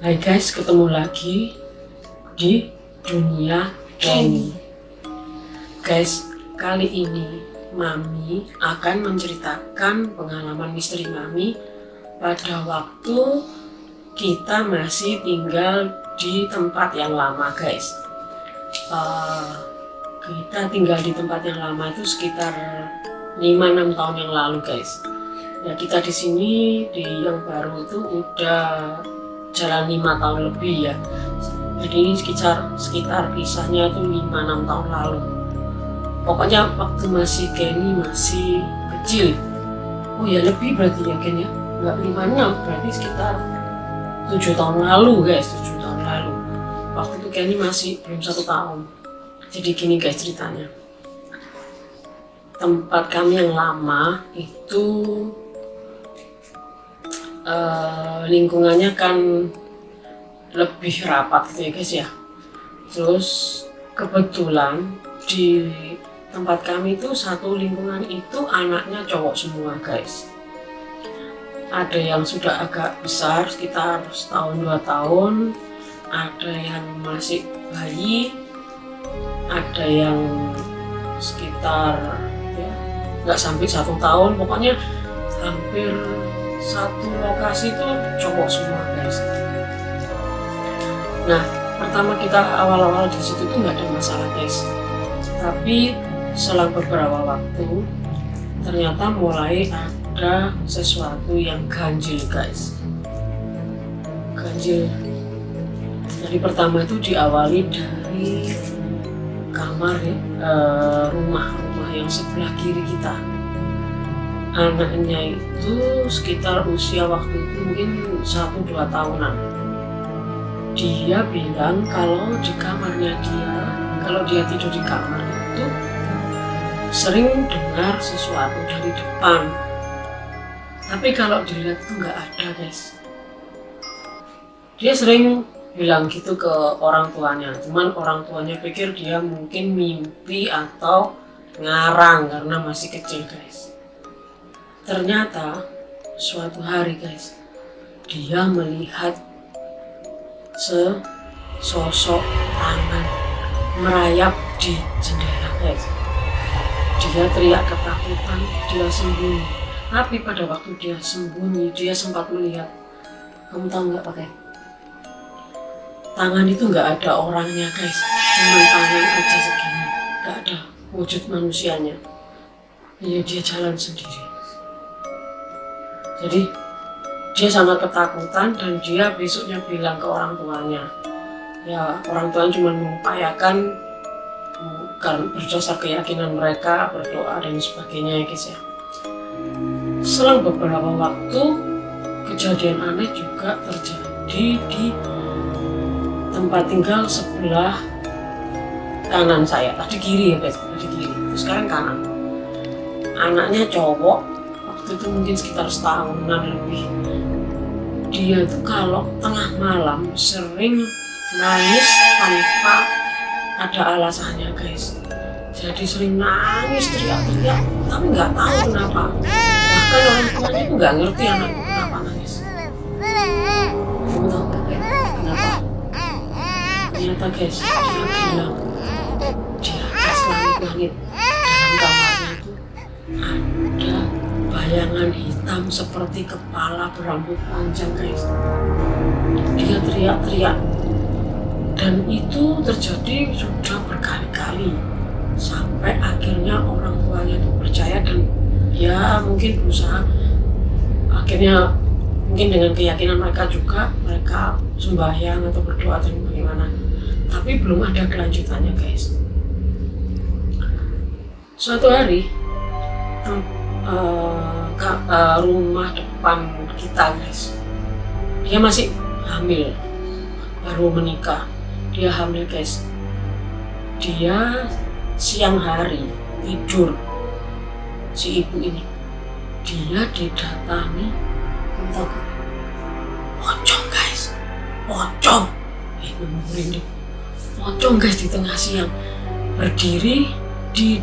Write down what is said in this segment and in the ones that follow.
Hai guys, ketemu lagi di dunia Kenny. Guys, kali ini Mami akan menceritakan pengalaman misteri Mami pada waktu kita masih tinggal di tempat yang lama, guys. Kita tinggal di tempat yang lama itu sekitar 5-6 tahun yang lalu, guys. Ya, kita di sini di yang baru itu udah jalan 5 tahun lebih ya. Jadi ini sekitar kisahnya itu 5-6 tahun lalu. Pokoknya waktu masih Kenny masih kecil. Oh ya, lebih berarti ya Ken ya. Enggak 5-6, berarti sekitar 7 tahun lalu, guys. 7 tahun lalu. Waktu itu Kenny masih belum 1 tahun. Jadi gini guys ceritanya. Tempat kami yang lama itu lingkungannya kan lebih rapat gitu ya guys ya. Terus kebetulan di tempat kami itu satu lingkungan itu anaknya cowok semua, guys. Ada yang sudah agak besar sekitar 1-2 tahun, ada yang masih bayi, ada yang sekitar ya nggak sampai 1 tahun, pokoknya hampir satu lokasi itu cowok semua, guys. Nah, pertama kita awal-awal di situ tuh nggak ada masalah, guys. Tapi selang beberapa waktu ternyata mulai ada sesuatu yang ganjil, guys. Ganjil. Jadi pertama itu diawali dari kamar ya, rumah yang sebelah kiri kita. Anaknya itu sekitar usia waktu itu mungkin 1-2 tahunan. Dia bilang kalau di kamarnya dia, kalau dia tidur di kamar itu sering dengar sesuatu dari depan. Tapi kalau dilihat itu nggak ada, guys. Dia sering bilang gitu ke orang tuanya, cuman orang tuanya pikir dia mungkin mimpi atau ngarang karena masih kecil, guys. Ternyata suatu hari, guys, dia melihat sesosok tangan merayap di jendela, guys. Dia teriak ketakutan, dia sembunyi. Tapi pada waktu dia sembunyi, dia sempat melihat, kamu tahu nggak pakai? Tangan itu nggak ada orangnya, guys. Cuma tangan aja segini, nggak ada wujud manusianya. Ya, dia jalan sendiri. Jadi dia sangat ketakutan dan dia besoknya bilang ke orang tuanya. Ya, orang tuanya cuma mengupayakan karena berdasar keyakinan mereka, berdoa dan sebagainya ya guys ya. Selang beberapa waktu kejadian aneh juga terjadi di tempat tinggal sebelah kanan saya. Tadi kiri ya guys, tadi kiri. Terus sekarang kanan. Anaknya cowok, waktu itu mungkin sekitar 1 tahunan lebih. Dia tuh kalau tengah malam sering nangis tanpa ada alasannya, guys. Jadi sering nangis, teriak-teriak, tapi nggak tahu kenapa. Bahkan orang tuanya itu nggak ngerti anaknya kenapa nangis. Kamu tahu kenapa? Ternyata guys, dia bilang di atas langit-langit dalam kamarnya itu ada bayangan hitam seperti kepala berambut panjang, guys. Dia teriak-teriak dan itu terjadi sudah berkali-kali sampai akhirnya orang tuanya itu percaya dan ya mungkin berusaha, akhirnya mungkin dengan keyakinan mereka juga mereka sembahyang atau berdoa dan bagaimana, tapi belum ada kelanjutannya, guys. Suatu hari rumah depan kita, guys, dia masih hamil, baru menikah, dia hamil, guys. Dia siang hari tidur, si ibu ini dia didatangi pocong, guys. Pocong pocong, guys, di tengah siang berdiri di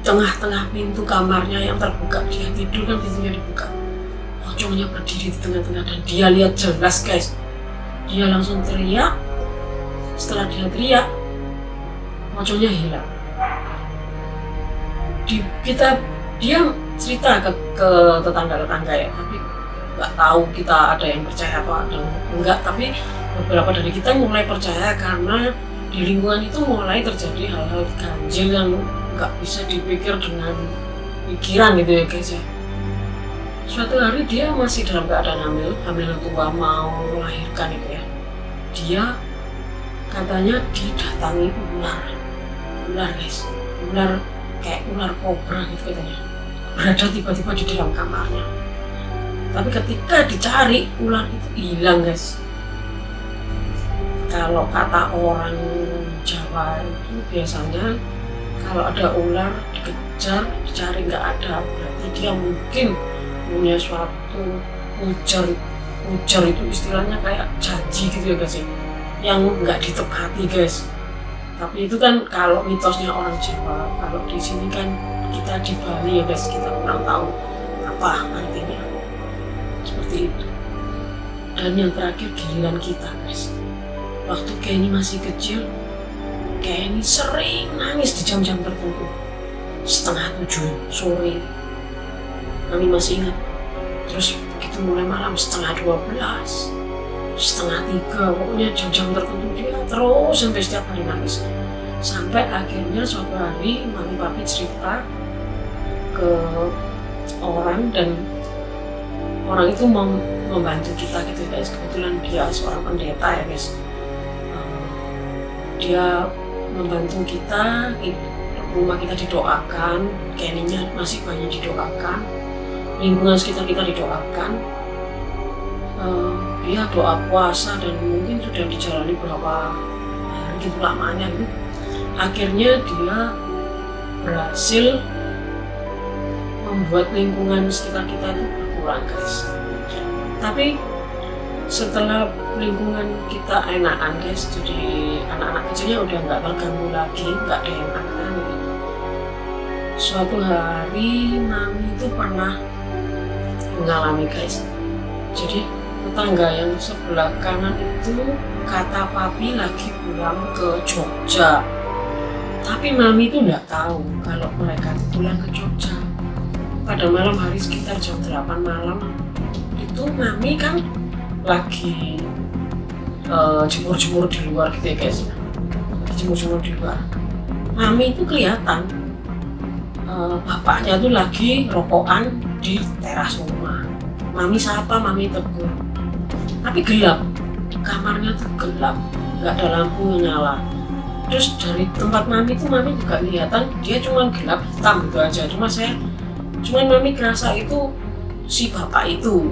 tengah-tengah pintu kamarnya yang terbuka. Dia tidur kan pintunya dibuka, pocongnya berdiri di tengah-tengah dan dia lihat jelas, guys. dia langsung teriak. Setelah dia teriak, moconya hilang. Dia cerita ke tetangga-tetangga ya, tapi nggak tahu kita ada yang percaya atau ada enggak. Tapi beberapa dari kita mulai percaya karena di lingkungan itu mulai terjadi hal-hal ganjil yang nggak bisa dipikir dengan pikiran gitu ya guys ya. Suatu hari dia masih dalam keadaan hamil tua mau melahirkan itu ya. Dia katanya didatangi ular guys, ular kayak ular kobra gitu katanya, berada tiba-tiba di dalam kamarnya. Tapi ketika dicari ular itu hilang guys. Kalau kata orang Jawa itu biasanya kalau ada ular dikejar, dicari nggak ada, berarti dia mungkin punya suatu ujar itu istilahnya kayak janji gitu ya guys ya, yang nggak ditepati guys. Tapi itu kan kalau mitosnya orang Jawa. Kalau di sini kan kita di Bali ya guys, kita kurang tahu apa artinya seperti itu. Dan yang terakhir giliran kita guys. Waktu Kenny masih kecil, Kenny sering nangis di jam-jam tertentu. 6:30 sore, Mami masih ingat. Terus begitu mulai malam 11:30, 2:30, pokoknya jam-jam tertentu dia terus sampai setiap hari nangis. Sampai akhirnya suatu hari Mami Papi cerita ke orang dan orang itu membantu kita gitu guys. Kebetulan dia seorang pendeta ya guys. Dia membantu kita, rumah kita didoakan, Kenny-nya masih banyak didoakan, lingkungan sekitar kita didoakan. Dia doa puasa dan mungkin sudah dijalani berapa hari gitu lamanya gitu. Akhirnya dia berhasil membuat lingkungan sekitar kita itu berkurang guys. Tapi setelah lingkungan kita enakan guys, jadi anak-anak kecilnya udah nggak terganggu lagi, nggak ada yang aneh. Suatu hari Mami itu pernah mengalami guys. Jadi tetangga yang sebelah kanan itu kata Papi lagi pulang ke Jogja. Tapi Mami itu nggak tahu kalau mereka pulang ke Jogja. Pada malam hari sekitar jam 8 malam itu Mami kan lagi jemur-jemur di luar gitu ya guys. Jemur-jemur di luar. Mami itu kelihatan bapaknya tuh lagi rokokan di teras rumah. Mami sapa, Mami tegur. Tapi gelap, kamarnya tuh gelap, nggak ada lampu yang nyala. Terus dari tempat Mami tuh Mami juga kelihatan dia cuma gelap hitam gitu aja. Cuman Mami kerasa itu si bapak itu.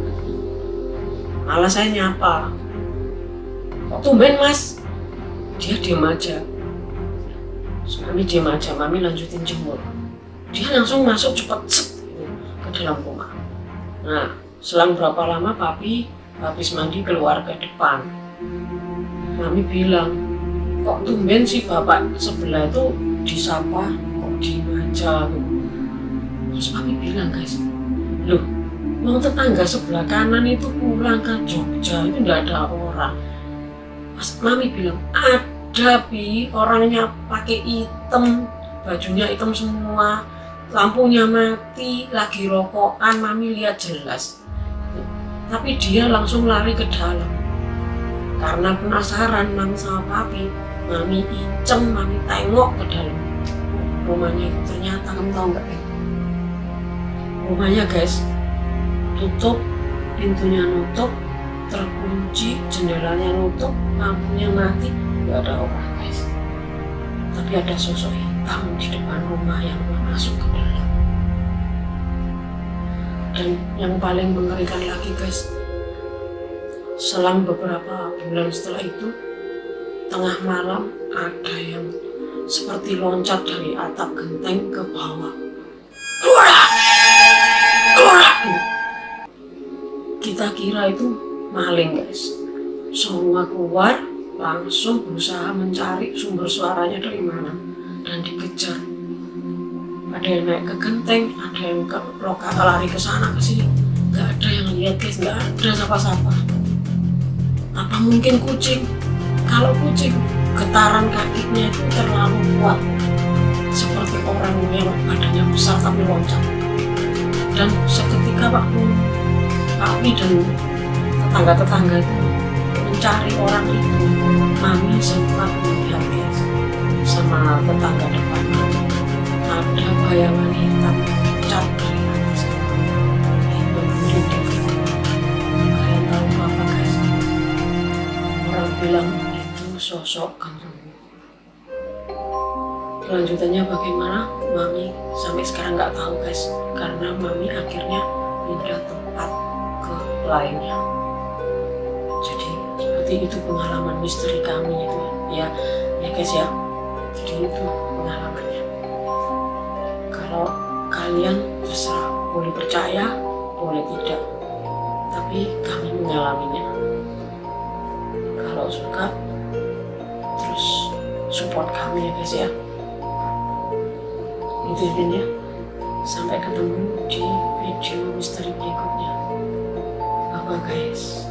Malah saya nyapa, kok tumben mas? Dia diam aja. Mami diam aja, Mami lanjutin jemur. Dia langsung masuk cepet ke dalam rumah. Nah, selang berapa lama Papi habis mandi keluar ke depan. Mami bilang, kok tumben si bapak sebelah itu disapa, kok diem aja. Terus Papi bilang guys, loh, mau tetangga sebelah kanan itu pulang ke Jogja, itu nggak ada orang. Mas Mami bilang, ada Pi, orangnya pakai hitam, bajunya hitam semua, lampunya mati, lagi rokokan, Mami lihat jelas. Tapi dia langsung lari ke dalam. Karena penasaran Mami sama Papi, Mami icem, Mami tengok ke dalam rumahnya itu. Ternyata kamu tahu nggak ya? Rumahnya guys, tutup, pintunya nutup, terkunci, jendelanya nutup, lampunya mati, nggak ada orang guys. Tapi ada sosok hitam di depan rumah yang masuk ke dalam. Dan yang paling mengerikan lagi guys, selang beberapa bulan setelah itu, tengah malam ada yang seperti loncat dari atap genteng ke bawah. Kita kira itu maling guys. Semua keluar, langsung berusaha mencari sumber suaranya dari mana dan dikejar. Ada yang naik ke genteng, ada yang ke lokal lari ke sana ke sini. Gak ada yang lihat guys, gak ada siapa-siapa. Apa mungkin kucing? Kalau kucing, getaran kakinya itu terlalu kuat, seperti orang yang badannya besar tapi loncat. Dan seketika waktu kami dan tetangga-tetangga itu mencari orang itu, Mami sempat melihat guys, sama tetangga depan Mami ada bayangan hitam cat dari atas ke bawah. Itu merinding. Kalian tahu apa guys? Orang bilang itu sosok genderuwo. Kelanjutannya bagaimana? Mami sampai sekarang nggak tahu guys, karena Mami akhirnya pindah tempat ke lainnya. Jadi seperti itu pengalaman misteri kami itu ya guys ya. Jadi itu pengalamannya. Kalau kalian terserah, boleh percaya, boleh tidak, tapi kami mengalaminya. Kalau suka, terus support kami ya guys ya. Itu ya. Sampai ketemu di video misteri berikutnya. Bye guys.